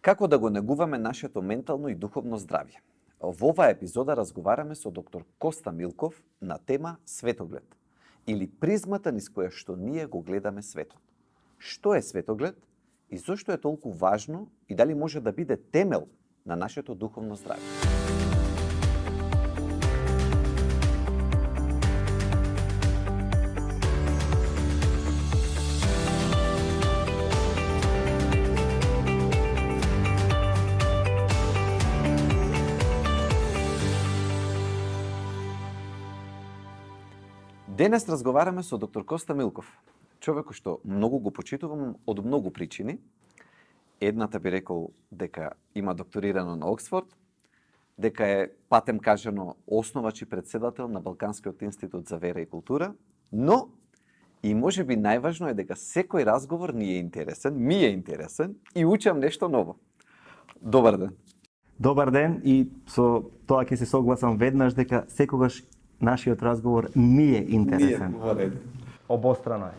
Како да го негуваме нашето ментално и духовно здравје? Во оваа епизода разговараме со доктор Коста Милков на тема светоглед или призмата низ која што ние го гледаме светот. Што е светоглед и зошто е толку важно и дали може да биде темел на нашето духовно здравје? Денес разговараме со доктор Коста Милков, човек кој што многу го почитувам од многу причини. Едната би рекол дека има докторирано на Оксфорд, дека е патем кажано основач и председател на Балканскиот институт за вера и култура, но и можеби најважно е дека секој разговор ми е интересен и учам нешто ново. Добар ден. Добар ден и со тоа ќе се согласам веднаш дека секогаш нашиот разговор ми е интересен. Обострано е.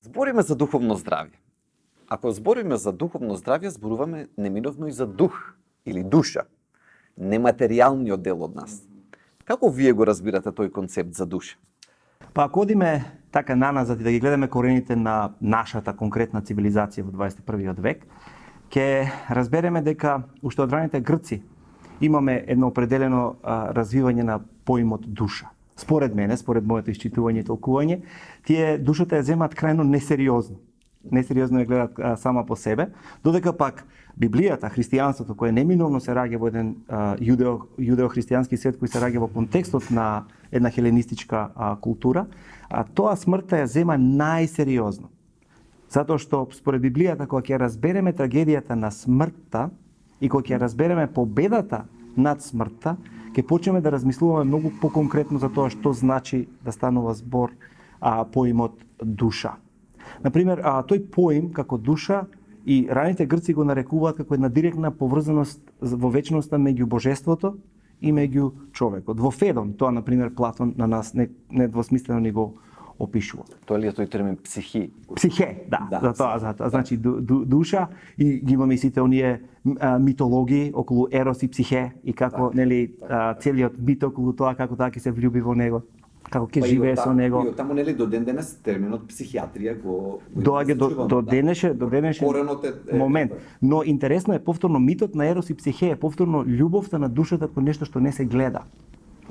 Збориме за духовно здравје. Ако збориме за духовно здравје, зборуваме неминовно и за дух или душа, нематеријалниот дел од нас. Како вие го разбирате тој концепт за душа? Па ако одиме така наназад и да ги гледаме корените на нашата конкретна цивилизација во 21. век, ќе разбереме дека уште од раните грци имаме едно определено развивање на поимот душа. Според мене, според моето исчитување и толкување, тие душата ја земат крајно несериозно. Несериозно ја гледат сама по себе, додека пак Библијата, христијанството, кое неминовно се раѓа во еден јудео-христијански свет кој се раѓа во контекстот на една хеленистичка култура, тоа смртта ја зема најсериозно. Затоа што според Библијата, кога ќе разбереме трагедијата на смртта и кога ќе разбереме победата над смртта, ќе почнеме да размислуваме многу поконкретно за тоа што значи да станува збор поимот душа. Например, тој поим како душа и раните грци го нарекуваат како една директна поврзаност во вечноста меѓу божеството и меѓу човекот. Во Федон, тоа например Платон на нас недвосмислено ни го опишува. Тоа ли е тој термин психи? Психе, да. За тоа. Значи душа и ги имаме и сите оние митологии околу Ерос и Психе и како целиот мит околу тоа како таа ќе се влюби во него, како ќе живее со него. И таму до ден денес терминот психијатрија го доаѓа до денешен момент. Но интересно е повторно митот на Ерос и Психе е повторно љубовта на душата кон нешто што не се гледа.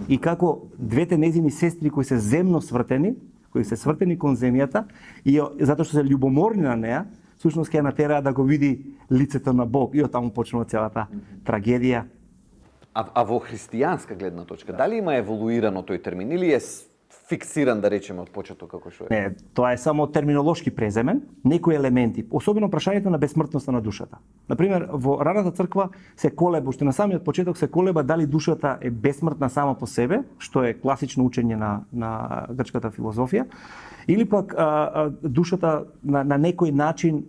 И како двете незини сестри кои се земно свртени, кои се свртени кон земјата и затоа што се љубоморни на неа, всушност ќе натераа да го види лицето на Бог. И од таму почнува целата трагедија. А во христијанска гледна точка, дали има еволуирано тој термин или е фиксиран, да речеме, од почеток како што е? Не, тоа е само терминолошки преземен, некои елементи, особено прашањето на бесмртноста на душата. Например, во раната црква се колеба, уште на самиот почеток се колеба дали душата е бесмртна сама по себе, што е класично учење на грчката филозофија, или пак душата на некој начин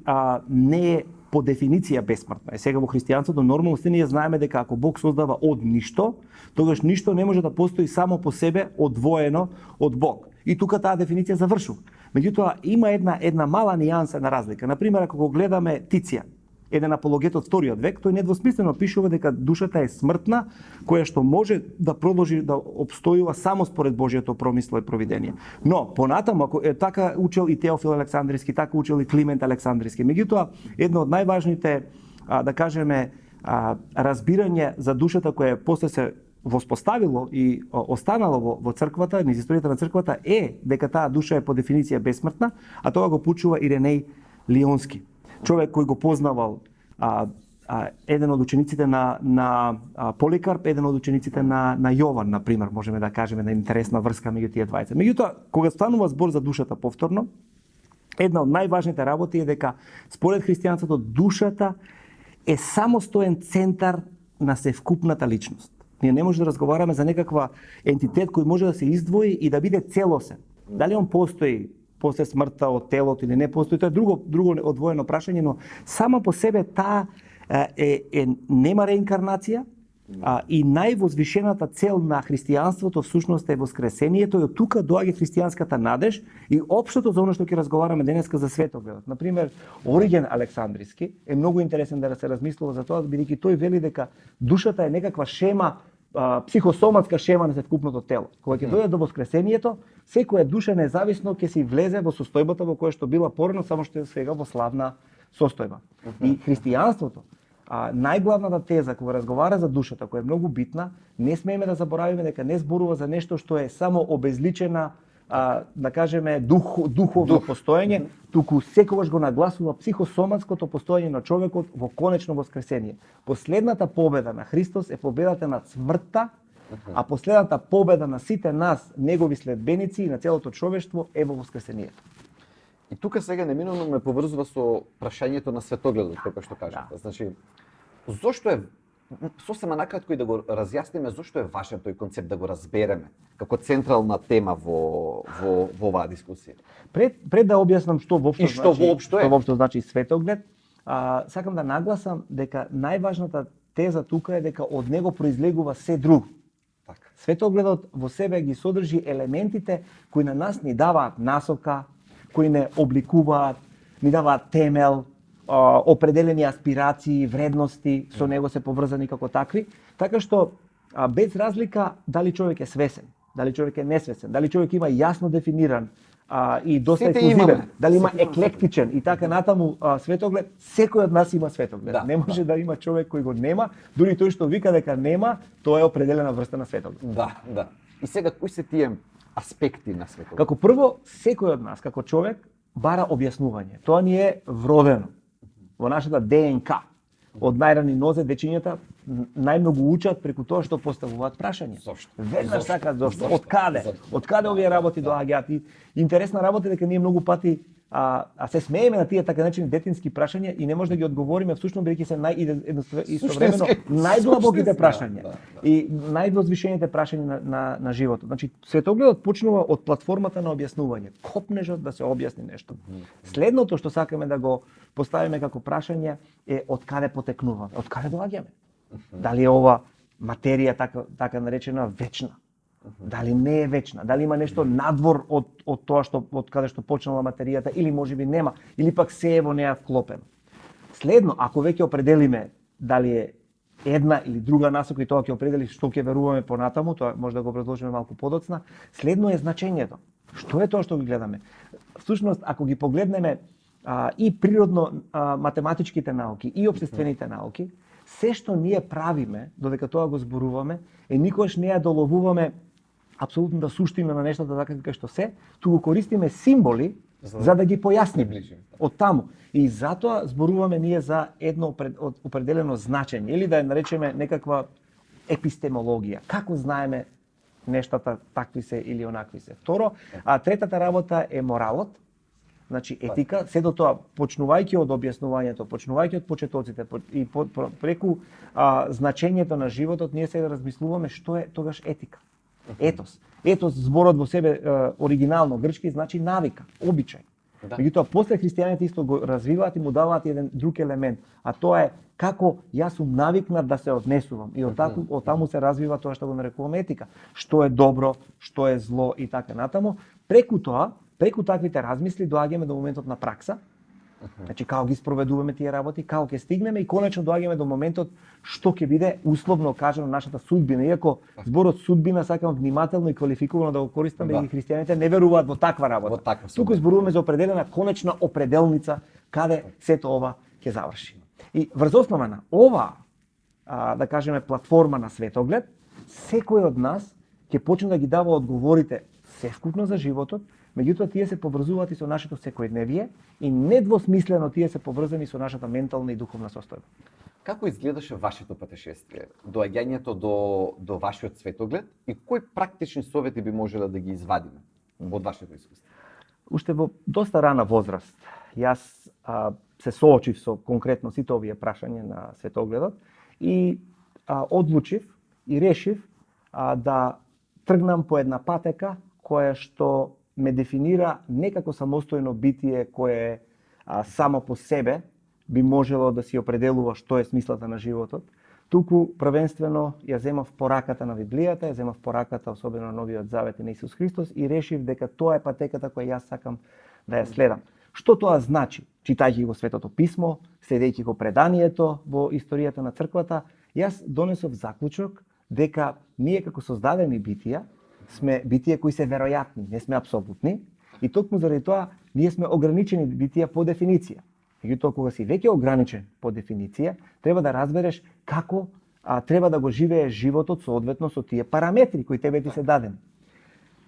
не е по дефиниција бесмртна. И сега во христијанството нормално сте ние знаеме дека ако Бог создава од ништо, тогаш ништо не може да постои само по себе одвоено од Бог. И тука таа дефиниција завршува. Меѓутоа има една мала нијанса на разлика. Например, ако го гледаме Тицијан, еден апологет од вториот век, тој недвосмислено пишува дека душата е смртна, која што може да продолжи да обстојува само според Божјото промисло и провидение. Но понатаму, ако така учел и Теофил Александриски, така учел и Климент Александриски. Меѓутоа, едно од најважните, да кажеме, разбирање за душата која после се воспоставило и останало во црквата, низ историјата на црквата е дека таа душа е по дефиниција бесмртна, а тоа го почува Иринеј Лионски. Човек кој го познавал еден од учениците на Поликарп, еден од учениците на Јован, например, можеме да кажеме на интересна врска меѓу тие двајца. Меѓутоа, кога станува збор за душата повторно, една од најважните работи е дека според христијанството душата е самостоен центар на севкупната личност. Ние не може да разговараме за некаква ентитет кој може да се издвои и да биде целосен. Дали он постои после смртта од телото или не постои, тоа е друго одвоено прашање, но сама по себе таа нема реинкарнација И највозвишената цел на христијанството всушност е воскресението и од тука доаѓа христијанската надеж и општото за оно што ќе разговараме денеска за светогледот. Например, Ориген Александриски е многу интересен да се размислува за тоа, бидејќи тој вели дека душата е некаква шема, психосоматска шема на севкупното тело. Кога ќе дојде до воскресението, секоја душа независно ќе си влезе во состојбата во која што била порано, само што е сега во славна состојба. И христијанството, најглавната теза кога разговара за душата, која е многу битна, не смееме да заборавиме дека не зборува за нешто што е само обезличена, да кажеме, духовно постоење, туку секогаш го нагласува психосоматското постоење на човекот во конечно воскресение. Последната победа на Христос е победата над смртта, а последната победа на сите нас, негови следбеници и на целото човештво е во воскресението. И тука сега неминовно ме поврзува со прашањето на светогледот, како што кажете. Значи, зошто е сосема накратко и да го разјасниме зошто е важен тој концепт да го разбереме како централна тема во оваа дискусија. Пред да објаснам што воопшто значи светоглед, сакам да нагласам дека најважната теза тука е дека од него произлегува се друго. Така. Светогледот во себе ги содржи елементите кои на нас ни даваат насока, кои не обликуваат, ни даваат темел, определени аспирации, вредности со него се поврзани како такви, така што без разлика дали човек е свесен, дали човек е несвесен, дали човек има јасно дефиниран и доста ексклузивен, дали има еклектичен и така натаму светоглед, секој од нас има светоглед. Да, не може да има човек кој го нема, дури тој што вика дека нема, тоа е определена врста на светоглед. Да. И сега кои се тие аспекти на светоглед? Како прво, секој од нас како човек бара објаснување. Тоа ни е вродено во нашата ДНК. Од најрани нозе дечињата најмногу учат преку тоа што поставуваат прашања. Зошто? Веднаш сакаат зошто? Од каде? Од каде овие работи доаѓаат? И интересна работа дека ние многу пати се смееме на тие така наречени детински прашања и не може да ги одговориме всушност бидејќи се истовремено најдлабоките прашања и највозвишените прашања на животот. Значи светогледот почнува од платформата на објаснување, копнежот да се објасни нешто. Следното што сакаме да го поставиме како прашање е од каде потекнуваме, од каде доаѓаме. Дали е ова материја така наречена вечна? Дали не е вечна? Дали има нешто надвор од тоа што од каде што почнала материјата или можеби нема, или пак се е во неа вклопено. Следно, ако веќе определиме дали е една или друга насока и тоа ќе определи што ќе веруваме понатаму, тоа може да го образложиме малку подоцна, следно е значењето. Што е тоа што ги гледаме? Всушност, ако ги погледнеме и природно математичките науки и општествените науки, се што ние правиме, додека тоа го зборуваме, никогаш не ја доловуваме апсолутната суштина на нештата така како што се, туку користиме символи за да ги појасниме од таму. И затоа зборуваме ние за едно определено значење или да ја наречеме некаква епистемологија. Како знаеме нештата такви се или онакви се. Второ, третата работа е моралот. Значи етика, се до тоа, почнувајќи од објаснувањето, почнувајќи од почетоците и преку значењето на животот, ние сега размислуваме што е тогаш етика. Етос. Етос, зборот во себе оригинално грчки значи навика, обичај. Меѓутоа после христијаните исто го развиваат и му даваат еден друг елемент, а тоа е како јас сум навикнат да се однесувам и од таму се развива тоа што го нарекуваме етика. Што е добро, што е зло и така натаму. Преку тоа, преку таквите размисли доаѓаме до моментот на пракса. Значи како ги спроведуваме тие работи, како ќе стигнеме и конечно доаѓаме до моментот што ќе биде условно кажано нашата судбина. Иако зборот судбина сакам внимателно и квалификувано да го користам, бидејќи христијаните не веруваат во таква работа. Туку зборуваме за определена конечна определница каде сето ова ќе заврши. И врз основа на ова, да кажеме, платформа на светоглед, секој од нас ќе почне да ги дава одговорите севкупно за животот, меѓутоа тие се поврзуваат и со нашето секојдневие и недвосмислено тие се поврзани со нашата ментална и духовна состојба. Како изгледаше вашето патешествие, доаѓањето до вашиот светоглед и кои практични совети би можеле да ги извадиме од вашето искуство? Уште во доста рана возраст јас се соочив со конкретно сите овие прашања на светогледот и одлучив и решив да тргнам по една патека која што ме дефинира не како самостојно битие кое само по себе би можело да си определува што е смислата на животот, туку првенствено ја земав пораката на Библијата, ја земав пораката особено на Новиот Завет и на Исус Христос и решив дека тоа е патеката која јас сакам да ја следам. Што тоа значи? Читајќи го Светото писмо, следејќи го преданието во историјата на црквата, јас донесов заклучок дека ние како создадени битија сме битија кои се веројатни, не сме апсолутни, и токму заради тоа ние сме ограничени битија по дефиниција. Меѓутоа, кога си веќе ограничен по дефиниција, треба да разбереш како треба да го живееш животот соодветно со тие параметри кои тебе ти се дадени.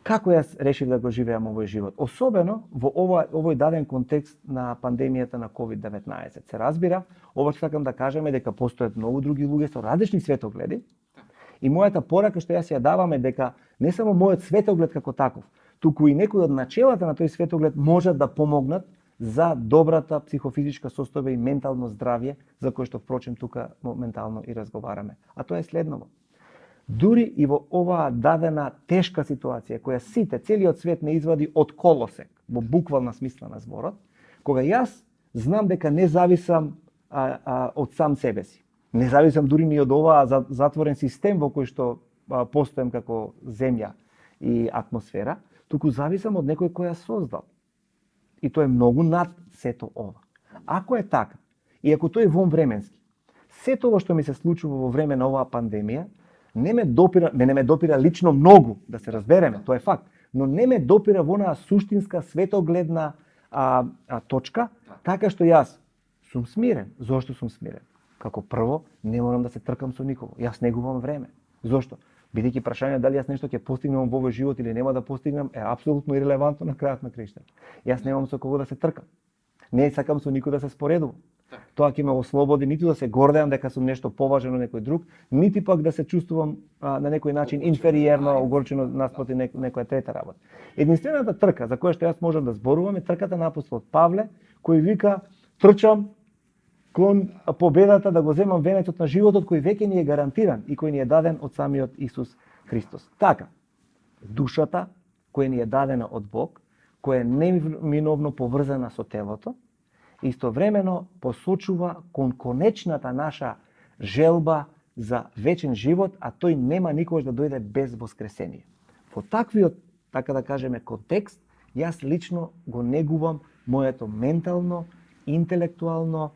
Како јас решив да го живеам овој живот? Особено во овој даден контекст на пандемијата на COVID-19. Се разбира, ова што сакам да кажеме дека постојат многу други луѓе со различни светогледи, и мојата порака што јас ја давам е дека не само мојот светоглед како таков, туку и некои од начелата на тој светоглед можат да помогнат за добрата психофизичка состојба и ментално здравје, за кое што впрочем тука моментално и разговараме. А тоа е следново. Дури и во оваа дадена тешка ситуација, која целиот свет не извади од колосек, во буквална смисла на зборот, кога јас знам дека не зависам од сам себе си, не зависам дури ни од оваа затворен систем во кој што постојам како земја и атмосфера, туку зависам од некој кој ја создал. И тој е многу над сето ова. Ако е така, и ако тој е вонвременски, сето ова што ми се случува во време на оваа пандемија, не ме допира лично многу, да се разбереме, тоа е факт, но не ме допира во онаа суштинска светогледна точка, така што јас сум смирен. Зошто сум смирен? Како прво, не морам да се тркам со никого. Јас не губам време. Зошто? Бидејќи прашање дали јас нешто ќе постигнем во овој живот или нема да постигнем е апсолутно ирелевантно на крајот на краиштата. Јас немам со кого да се тркам. Не сакам со никој да се споредувам. Тоа ќе ме ослободи ниту да се гордеам дека сум нешто поважен од некој друг, нити пак да се чувствувам на некој начин инфериерно, огорчено наспроти некоја трета работа. Единствената трка за која што јас можам да зборувам е трката на апостол Павле, кој вика: трчам кон победата да го земам венецот на животот кој веќе ни е гарантиран и кој ни е даден од самиот Исус Христос. Така, душата која ни е дадена од Бог, која е неминовно поврзана со телото, истовремено посочува кон конечната наша желба за вечен живот, а тој нема никогаш да дојде без воскресение. Во таквиот, така да кажеме, контекст, јас лично го негувам моето ментално, интелектуално,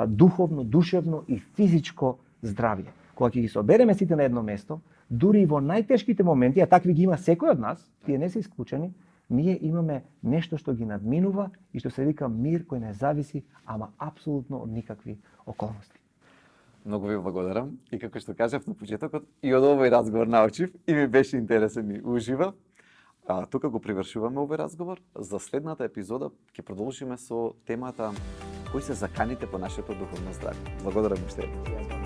духовно, душевно и физичко здравје. Кога ќе ги собереме сите на едно место, дури и во најтешките моменти, а такви ги има секој од нас, тие не се исклучени, ние имаме нешто што ги надминува и што се вика мир кој не зависи, ама апсолутно од никакви околности. Многу ви благодарам и како што кажав на почетокот, и од овој разговор научив и ми беше интересен и уживав. Тука го привршуваме овој разговор. За следната епизода ќе продолжиме со темата кои се заканите по нашето духовно здравје. Благодарам уште еднаш.